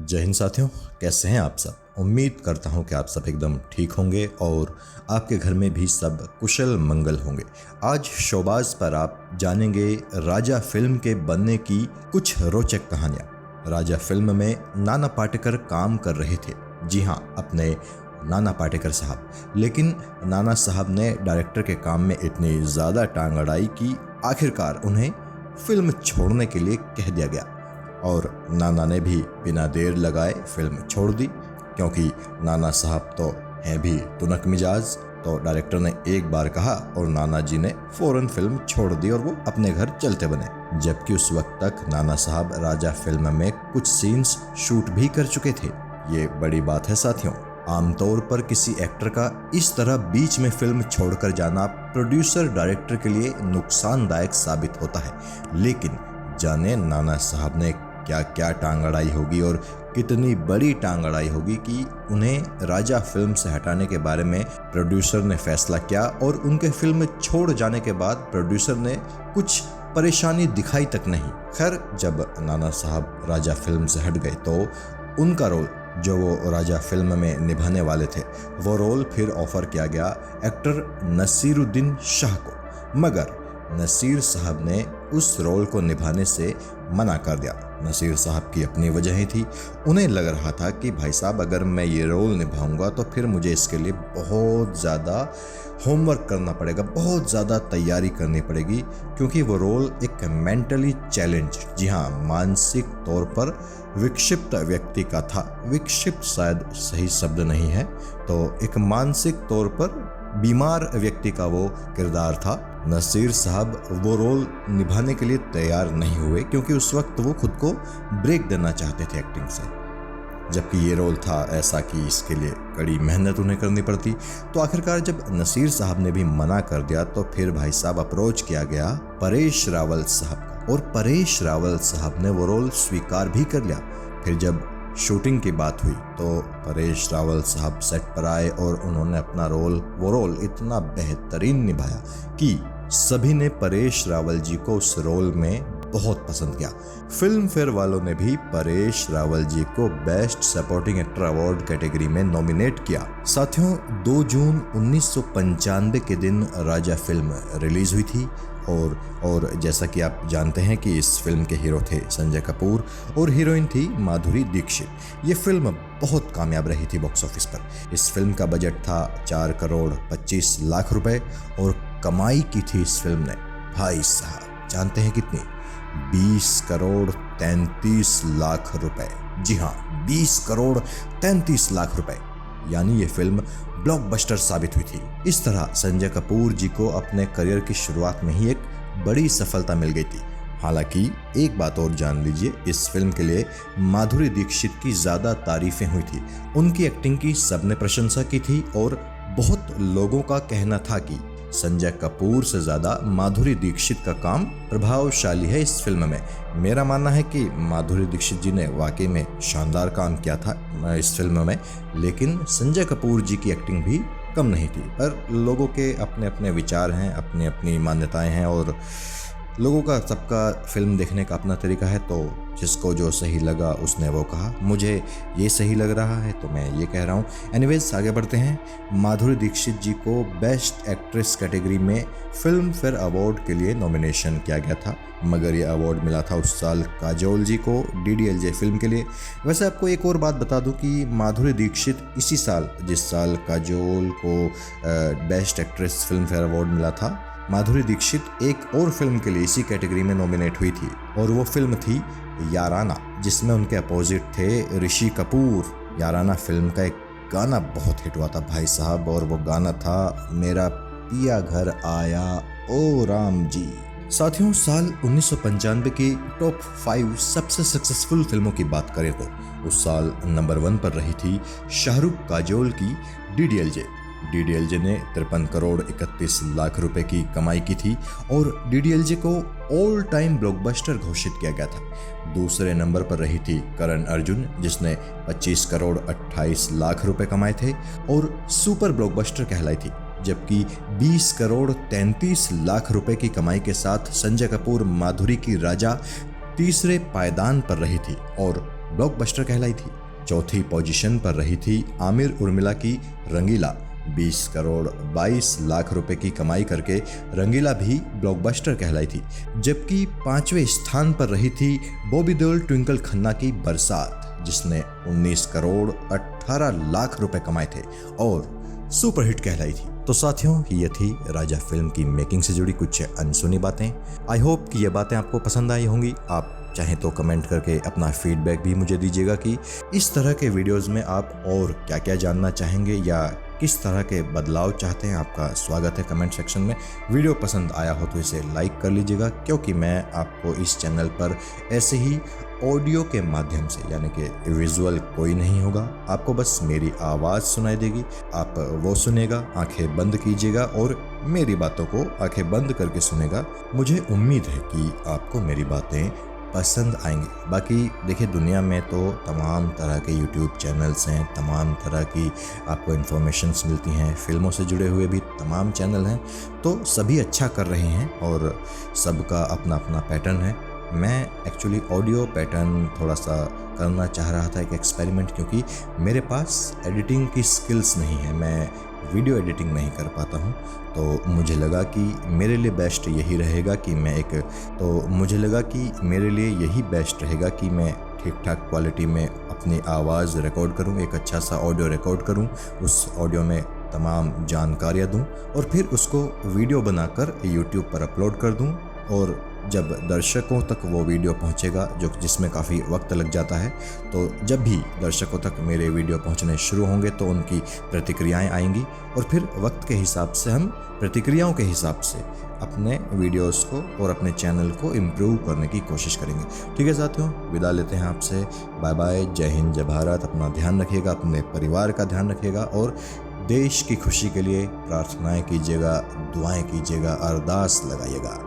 जय हिंद साथियों, कैसे हैं आप सब। उम्मीद करता हूं कि आप सब एकदम ठीक होंगे और आपके घर में भी सब कुशल मंगल होंगे। आज शोबाज पर आप जानेंगे राजा फिल्म के बनने की कुछ रोचक कहानियां। राजा फिल्म में नाना पाटेकर काम कर रहे थे। जी हाँ, अपने नाना पाटेकर साहब। लेकिन नाना साहब ने डायरेक्टर के काम में इतनी ज़्यादा टांग अड़ाई कि आखिरकार उन्हें फिल्म छोड़ने के लिए कह दिया गया और नाना ने भी बिना देर लगाए फिल्म छोड़ दी, क्योंकि नाना साहब तो हैं भी तुनक मिजाज। तो डायरेक्टर ने एक बार कहा और नाना जी ने फौरन फिल्म छोड़ दी और वो अपने घर चलते बने। जबकि उस वक्त तक नाना साहब राजा फिल्म में कुछ सीन्स शूट भी कर चुके थे। ये बड़ी बात है साथियों। आमतौर पर किसी एक्टर का इस तरह बीच में फिल्म छोड़कर जाना प्रोड्यूसर डायरेक्टर के लिए नुकसानदायक साबित होता है। लेकिन जाने नाना साहब ने क्या क्या टांग अड़ाई होगी और कितनी बड़ी टांग अड़ाई होगी कि उन्हें राजा फिल्म से हटाने के बारे में प्रोड्यूसर ने फैसला किया और उनके फिल्म छोड़ जाने के बाद प्रोड्यूसर ने कुछ परेशानी दिखाई तक नहीं। खैर, जब नाना साहब राजा फिल्म से हट गए तो उनका रोल जो वो राजा फिल्म में निभाने वाले थे वो रोल फिर ऑफर किया गया एक्टर नसीरुद्दीन शाह को, मगर नसीर साहब ने उस रोल को निभाने से मना कर दिया। नसीर साहब की अपनी वजह थी। उन्हें लग रहा था कि भाई साहब, अगर मैं ये रोल निभाऊंगा तो फिर मुझे इसके लिए बहुत ज़्यादा होमवर्क करना पड़ेगा, बहुत ज़्यादा तैयारी करनी पड़ेगी, क्योंकि वो रोल एक मेंटली चैलेंज, जी हाँ, मानसिक तौर पर विक्षिप्त व्यक्ति का था। विक्षिप्त शायद सही शब्द नहीं है, तो एक मानसिक तौर पर बीमार व्यक्ति का वो किरदार था। नसीर साहब वो रोल निभाने के लिए तैयार नहीं हुए, क्योंकि उस वक्त वो खुद को ब्रेक देना चाहते थे एक्टिंग से। जबकि ये रोल था ऐसा कि इसके लिए कड़ी मेहनत उन्हें करनी पड़ती। तो आखिरकार जब नसीर साहब ने भी मना कर दिया तो फिर भाई साहब अप्रोच किया गया परेश रावल साहब का, और परेश रावल साहब ने वो रोल स्वीकार भी कर लिया। फिर जब शूटिंग की बात हुई तो परेश रावल साहब सेट पर आए और उन्होंने अपना वो रोल इतना बेहतरीन निभाया कि सभी ने परेश रावल जी को उस रोल में बहुत पसंद किया। फिल्म फेयर वालों ने भी परेश रावल जी को best supporting actor award category में नॉमिनेट किया। साथियों, 2 जून 1995 के दिन राजा फिल्म रिलीज हुई थी और जैसा कि आप जानते हैं कि इस फिल्म के हीरो थे संजय कपूर और हीरोइन थी माधुरी दीक्षित। ये फिल्म बहुत कामयाब रही थी बॉक्स ऑफिस पर। इस फिल्म का बजट था 4 करोड़ 25 लाख रुपए और कमाई की थी इस फिल्म ने, भाई साहब जानते हैं कितनी? 20 करोड़ 33 लाख रुपए। जी हाँ, 20 करोड़ 33 लाख रुपए। यानी ये फिल्म ब्लॉकबस्टर साबित हुई थी। इस तरह संजय कपूर जी को अपने करियर की शुरुआत में ही एक बड़ी सफलता मिल गई थी। हालांकि एक बात और जान लीजिए, इस फिल्म के लिए माधुरी दीक्षित की ज़्यादा तारीफें हुई थी। उनकी एक्टिंग की सबने प्रशंसा की थी और बहुत लोगों का कहना था कि संजय कपूर से ज़्यादा माधुरी दीक्षित का काम प्रभावशाली है इस फिल्म में। मेरा मानना है कि माधुरी दीक्षित जी ने वाकई में शानदार काम किया था इस फिल्म में, लेकिन संजय कपूर जी की एक्टिंग भी कम नहीं थी। पर लोगों के अपने अपने विचार हैं, अपनी अपनी मान्यताएं हैं और लोगों का सबका फिल्म देखने का अपना तरीका है। तो जिसको जो सही लगा उसने वो कहा। मुझे ये सही लग रहा है तो मैं ये कह रहा हूँ। एनीवेज, आगे बढ़ते हैं। माधुरी दीक्षित जी को बेस्ट एक्ट्रेस कैटेगरी में फिल्म फेयर अवार्ड के लिए नॉमिनेशन किया गया था, मगर ये अवार्ड मिला था उस साल काजोल जी को DDLJ फिल्म के लिए। वैसे आपको एक और बात बता दूं कि माधुरी दीक्षित इसी साल, जिस साल काजोल को best actress film fair award मिला था, माधुरी दीक्षित एक और फिल्म के लिए इसी कैटेगरी में नॉमिनेट हुई थी और वो फिल्म थी याराना, जिसमें उनके अपोजिट थे ऋषि कपूर। याराना फिल्म का एक गाना बहुत हिट हुआ था भाई साहब, और वो गाना था मेरा पिया घर आया ओ राम जी। साथियों, साल 1995 की टॉप 5 सबसे सक्सेसफुल फिल्मों की बात करें तो उस साल नंबर 1 पर रही थी शाहरुख काजोल की DDLJ ने 53 करोड़ 31 लाख रुपए की कमाई की थी और DDLJ को ऑल टाइम ब्लॉकबस्टर घोषित किया गया था। दूसरे नंबर पर रही थी करण अर्जुन, जिसने 25 करोड़ 28 लाख रुपए कमाए थे और सुपर ब्लॉकबस्टर कहलाई थी। जबकि 20 करोड़ 33 लाख रुपए की कमाई के साथ संजय कपूर माधुरी की राजा तीसरे पायदान पर रही थी और ब्लॉकबस्टर कहलाई थी। चौथी पोजीशन पर रही थी आमिर उर्मिला की रंगीला। 20 करोड़ 22 लाख रुपए की कमाई करके रंगीला भी ब्लॉकबस्टर कहलाई थी। जबकि 5वें स्थान पर रही थी बॉबी देओल ट्विंकल खन्ना की बरसात, जिसने 19 करोड़ 18 लाख रुपए कमाए थे और सुपरहिट कहलाई थी। तो साथियों, ये थी राजा फिल्म की मेकिंग से जुड़ी कुछ अनसुनी बातें। आई होप कि ये बातें आपको पसंद आई होंगी। आप चाहें तो कमेंट करके अपना फीडबैक भी मुझे दीजिएगा कि इस तरह के वीडियोस में आप और क्या क्या जानना चाहेंगे या किस तरह के बदलाव चाहते हैं। आपका स्वागत है कमेंट सेक्शन में। वीडियो पसंद आया हो तो इसे लाइक कर लीजिएगा, क्योंकि मैं आपको इस चैनल पर ऐसे ही ऑडियो के माध्यम से, यानी कि विजुअल कोई नहीं होगा, आपको बस मेरी आवाज़ सुनाई देगी, आप वो सुनेगा, आंखें बंद कीजिएगा और मेरी बातों को आंखें बंद करके सुनेगा। मुझे उम्मीद है कि आपको मेरी बातें पसंद आएंगे। बाकी देखिए, दुनिया में तो तमाम तरह के यूट्यूब चैनल्स हैं, तमाम तरह की आपको इन्फॉर्मेशंस मिलती हैं, फिल्मों से जुड़े हुए भी तमाम चैनल हैं, तो सभी अच्छा कर रहे हैं और सबका अपना अपना पैटर्न है। मैं एक्चुअली ऑडियो पैटर्न थोड़ा सा करना चाह रहा था, एक एक्सपेरिमेंट, क्योंकि मेरे पास एडिटिंग की स्किल्स नहीं है, मैं वीडियो एडिटिंग नहीं कर पाता हूँ। तो मुझे लगा कि मेरे लिए बेस्ट यही रहेगा कि मैं ठीक ठाक क्वालिटी में अपनी आवाज़ रिकॉर्ड करूँ, एक अच्छा सा ऑडियो रिकॉर्ड करूँ, उस ऑडियो में तमाम जानकारियाँ दूँ और फिर उसको वीडियो बनाकर यूट्यूब पर अपलोड कर दूँ। और जब दर्शकों तक वो वीडियो पहुंचेगा, जिसमें काफ़ी वक्त लग जाता है, तो जब भी दर्शकों तक मेरे वीडियो पहुंचने शुरू होंगे तो उनकी प्रतिक्रियाएं आएंगी और फिर वक्त के हिसाब से हम प्रतिक्रियाओं के हिसाब से अपने वीडियोस को और अपने चैनल को इम्प्रूव करने की कोशिश करेंगे। ठीक है साथियों, विदा लेते हैं आपसे। बाय बाय, जय हिंद, जय भारत। अपना ध्यान रखिएगा, अपने परिवार का ध्यान रखिएगा और देश की खुशी के लिए प्रार्थनाएं कीजिएगा, दुआएं कीजिएगा, अरदास लगाइएगा।